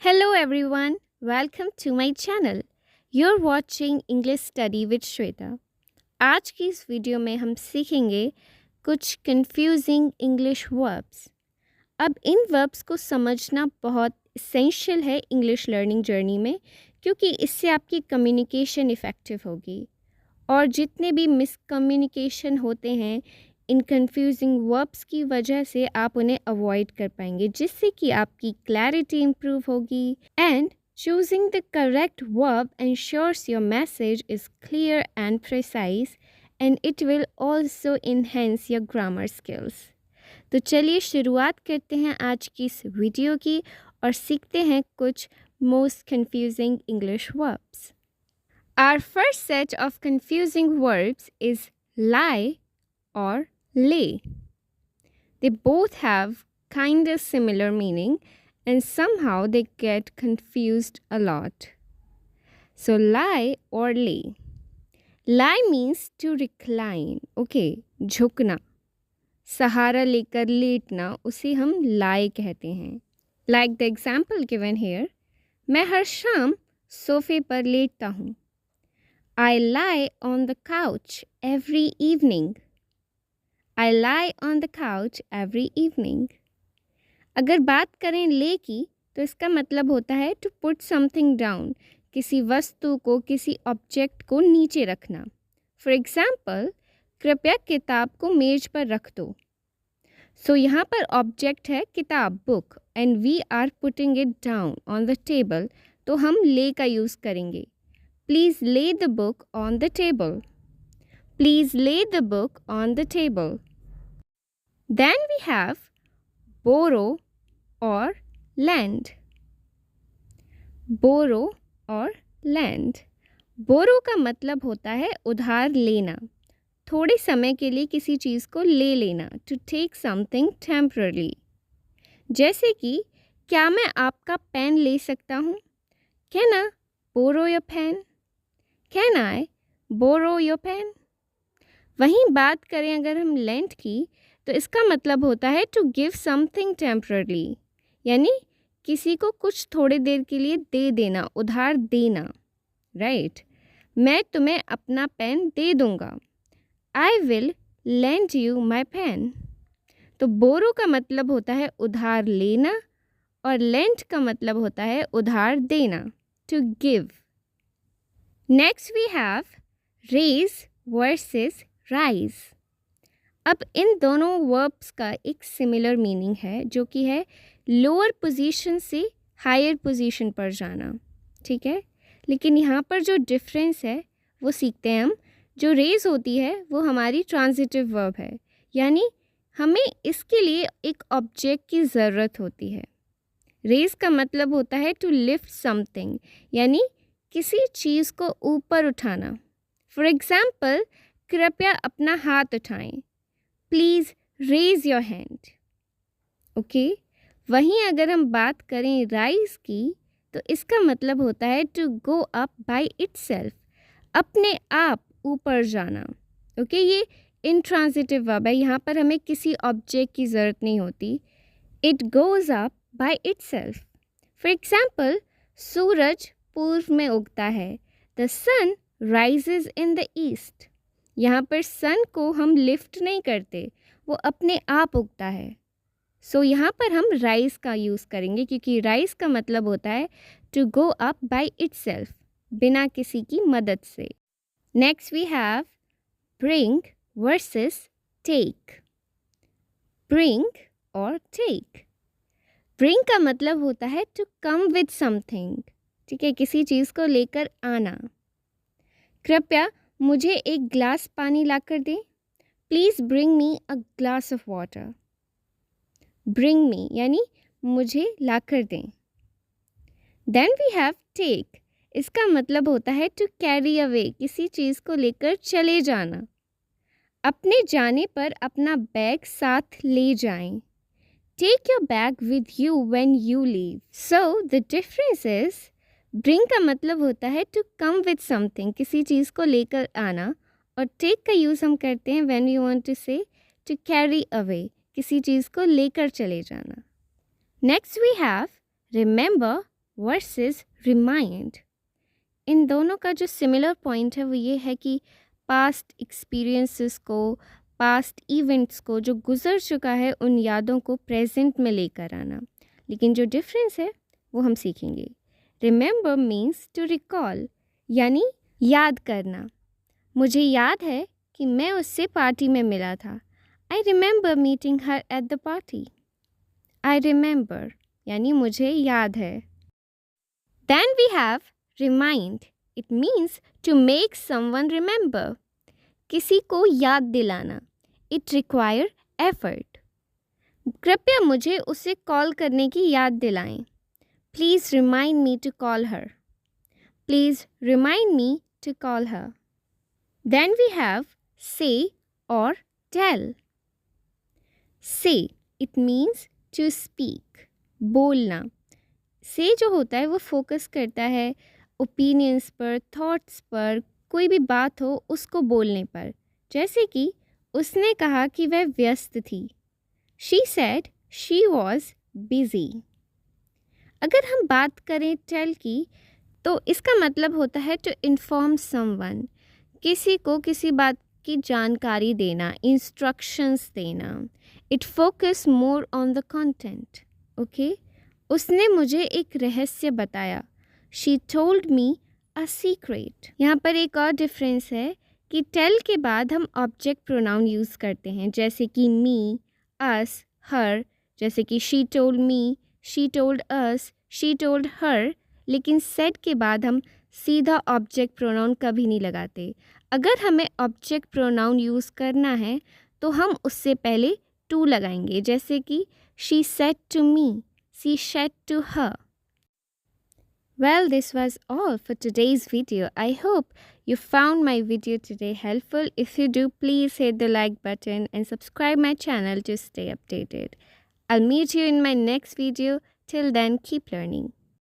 Hello everyone, welcome to my channel. You're watching English Study with Shweta. आज की इस video में हम सीखेंगे कुछ कंफ्यूजिंग इंग्लिश वर्ब्स। अब इन वर्ब्स को समझना बहुत इसेंशियल है इंग्लिश लर्निंग जर्नी में, क्योंकि इससे आपकी कम्युनिकेशन इफ़ेक्टिव होगी और जितने भी मिसकम्युनिकेशन होते हैं इन कंफ्यूजिंग वर्ब्स की वजह से आप उन्हें अवॉइड कर पाएंगे, जिससे कि आपकी क्लैरिटी इम्प्रूव होगी and choosing the correct verb ensures your message is clear and precise and it will also enhance your grammar skills. तो चलिए शुरुआत करते हैं आज की इस वीडियो की और सीखते हैं कुछ most confusing English verbs. Our first set of confusing verbs is lie or lay. They both have kind of similar meaning and somehow they get confused a lot. So lie or lay. Lie means to recline. Okay, झुकना. सहारा लेकर लेटना उसे हम lie कहते हैं. Like the example given here, मैं हर शाम सोफे पर लेटता हूँ. I lie on the couch every evening. I lie on the couch every evening. अगर बात करें ले की तो इसका मतलब होता है टू पुट समथिंग डाउन, किसी वस्तु को, किसी ऑब्जेक्ट को नीचे रखना. फॉर एग्ज़ाम्पल, कृपया किताब को मेज पर रख दो. सो यहाँ पर ऑब्जेक्ट है किताब, book, and we are putting it down on the table, तो हम ले का यूज़ करेंगे. Please lay the book on the table. Please lay the book on the table. Then we have borrow और lend. borrow और lend. borrow का मतलब होता है उधार लेना, थोड़े समय के लिए किसी चीज़ को ले लेना, to take something temporarily. जैसे कि क्या मैं आपका पेन ले सकता हूँ? Can I borrow your pen? Can I borrow your pen? वहीं बात करें अगर हम lend की तो इसका मतलब होता है टू गिव समथिंग टेम्पररी, यानी किसी को कुछ थोड़ी देर के लिए दे देना, उधार देना. राइट. मैं तुम्हें अपना पेन दे दूँगा. I will lend you my pen. तो बोरो का मतलब होता है उधार लेना और लेंड का मतलब होता है उधार देना, to give. Next we have raise versus rise. अब इन दोनों वर्ब्स का एक सिमिलर मीनिंग है, जो कि है लोअर पोजीशन से हायर पोजीशन पर जाना. ठीक है, लेकिन यहाँ पर जो डिफरेंस है वो सीखते हैं हम. जो रेज होती है वो हमारी ट्रांजिटिव वर्ब है, यानी हमें इसके लिए एक ऑब्जेक्ट की ज़रूरत होती है. रेज का मतलब होता है टू लिफ्ट समथिंग, यानी किसी चीज़ को ऊपर उठाना. फॉर एग्ज़ाम्पल, कृपया अपना हाथ उठाएं. Please raise your hand. Okay. वहीं अगर हम बात करें राइज की तो इसका मतलब होता है to go up by itself, अपने आप ऊपर जाना. ओके, ये इंट्रांजिटिव वर्ब है, यहाँ पर हमें किसी ऑब्जेक्ट की ज़रूरत नहीं होती. It goes up by itself. For example, सूरज पूर्व में उगता है. The sun rises in the east. यहाँ पर सन को हम लिफ्ट नहीं करते, वो अपने आप उगता है. सो यहाँ पर हम राइज का यूज़ करेंगे, क्योंकि राइज का मतलब होता है to go up by itself, बिना किसी की मदद से. Next we have bring versus take. Bring और टेक. ब्रिंग का मतलब होता है टू कम विद समथिंग. ठीक है, किसी चीज़ को लेकर आना. कृपया मुझे एक ग्लास पानी लाकर दें. Please bring me a glass of water. Bring me यानी मुझे लाकर दें. Then we have take. इसका मतलब होता है टू कैरी अवे, किसी चीज़ को लेकर चले जाना. अपने जाने पर अपना बैग साथ ले जाएं. Take your bag with you when you leave. So the difference is, bring का मतलब होता है टू कम विद समथिंग, किसी चीज़ को लेकर आना, और टेक का यूज़ हम करते हैं when you want to say to carry away, किसी चीज़ को लेकर चले जाना. Next we have remember versus remind. इन दोनों का जो सिमिलर पॉइंट है वो ये है कि पास्ट एक्सपीरियंसेस को, पास्ट इवेंट्स को, जो गुजर चुका है उन यादों को प्रेजेंट में लेकर आना। लेकिन जो डिफरेंस है वो हम सीखेंगे। रिमेंबर मीन्स टू रिकॉल, यानी याद करना। मुझे याद है कि मैं उससे पार्टी में मिला था। I remember meeting her at the party. I remember यानी मुझे याद है। Then we have remind. It means to make someone remember, किसी को याद दिलाना। It require effort. कृपया मुझे उसे कॉल करने की याद दिलाएं। Please remind me to call her. Please remind me to call her. Then we have say और टेल। से इट मीन्स टू स्पीक, बोलना। से जो होता है वो फोकस करता है ओपिनियंस पर, थॉट्स पर, कोई भी बात हो उसको बोलने पर। जैसे कि उसने कहा कि वह व्यस्त थी। She said she was busy. अगर हम बात करें टेल की तो इसका मतलब होता है टू इन्फॉर्म समवन, किसी को किसी बात की जानकारी देना, इंस्ट्रक्शंस देना। It focus more on the content. Okay, उसने मुझे एक रहस्य बताया। She told me a secret. यहाँ पर एक और डिफरेंस है कि टेल के बाद हम ऑब्जेक्ट प्रोनाउन यूज़ करते हैं, जैसे कि मी, अस, हर। जैसे कि she told me, she told us, she told her. लेकिन सेड के बाद हम सीधा ऑब्जेक्ट प्रोनाउन कभी नहीं लगाते। अगर हमें ऑब्जेक्ट प्रोनाउन यूज़ करना है तो हम उससे पहले टू लगाएंगे, जैसे कि she said to me, she said to her. Well, this was all for today's video. I hope you found my video today helpful. If you do, please hit the like button and subscribe my channel to stay updated. I'll meet you in my next video. Till then, keep learning.